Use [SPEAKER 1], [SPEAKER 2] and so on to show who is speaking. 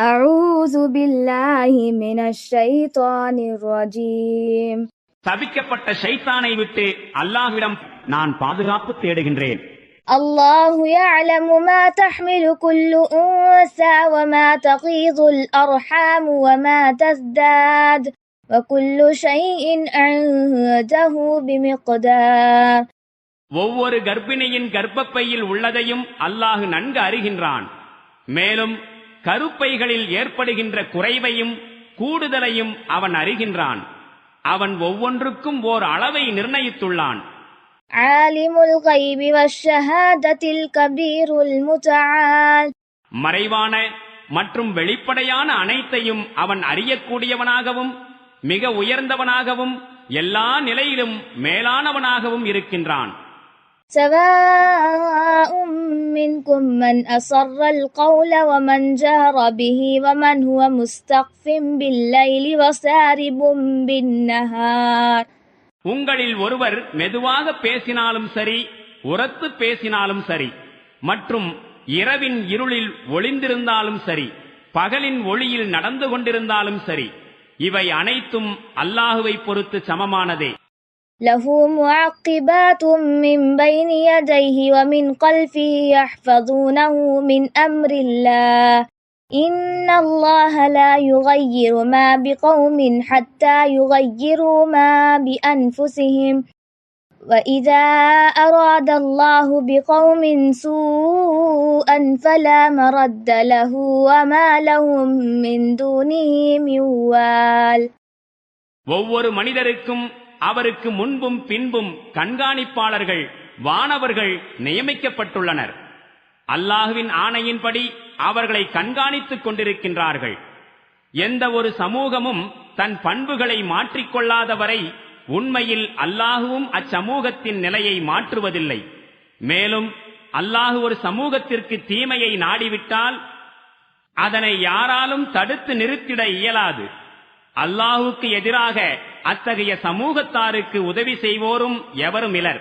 [SPEAKER 1] أعوذ بالله من الشيطان الرجيم.
[SPEAKER 2] தவிக்கப்பட்ட ஷைத்தானை விட்டு அல்லாஹ்விடம் நான் பாதுகாப்பு தேடுகின்றேன்.
[SPEAKER 1] الله يعلم ما تحمل كل أنثى وما تغيض الأرحام وما تزداد وكل شيء عنده بمقدار.
[SPEAKER 2] ஒவ்வொரு கர்ப்பிணியின் கர்ப்பப்பையில் உள்ளதையும் அல்லாஹ் நன்கு அறிகின்றான். மேலும் கருப்பைகளில் ஏற்படுகின்ற குறைவையும் கூடுதலையும் அவன் அறிகின்றான். அவன் ஒவ்வொன்றுக்கும் ஓர் அளவை நிர்ணயித்துள்ளான்.
[SPEAKER 1] عالم الغيب والشهادة الكبير المتعال.
[SPEAKER 2] மறைவான மற்றும் வெளிப்படையான அனைத்தையும் அவன் அறியக்கூடியவனாகவும் மிக உயர்ந்தவனாகவும் எல்லா நிலையிலும் மேலானவனாகவும் இருக்கின்றான்.
[SPEAKER 1] سواء منكم من أسر القول ومن جهر به ومن هو مستخف بالليل وسارب بالنهار.
[SPEAKER 2] உங்களில் ஒருவர் மெதுவாக பேசினாலும் சரி, உரத்து பேசினாலும் சரி, மற்றும் இரவின் இருளில் ஒளிந்திருந்தாலும் சரி, பகலின் ஒளியில் நடந்து கொண்டிருந்தாலும் சரி, இவை அனைத்தும் அல்லாஹுவை பொறுத்து சமமானதே.
[SPEAKER 1] له معقبات من بين يديه ومن خلفه يحفظونه من أمر الله إن الله لا يغير ما بقوم حتى يغيروا ما بأنفسهم وإذا أراد الله بقوم سوءا فلا مرد له وما لهم من دونه من وال.
[SPEAKER 2] ஒவ்வொரு மனிதருக்கும் அவருக்கு முன்பும் பின்பும் கண்காணிப்பாளர்கள் வானவர்கள் நியமிக்கப்பட்டுள்ளனர். அல்லாஹுவின் ஆணையின்படி அவர்களை கண்காணித்துக் கொண்டிருக்கின்றார்கள். எந்த ஒரு சமூகமும் தன் பண்புகளை மாற்றிக்கொள்ளாதவரை உண்மையில் அல்லாஹுவும் அச்சமூகத்தின் நிலையை மாற்றுவதில்லை. மேலும் அல்லாஹு ஒரு சமூகத்திற்கு தீமையை நாடிவிட்டால் அதனை யாராலும் தடுத்து நிறுத்திட இயலாது. அல்லாஹுக்கு எதிராக அத்தகைய சமூகத்தாருக்கு உதவி செய்வோரும் எவரும் இலர்.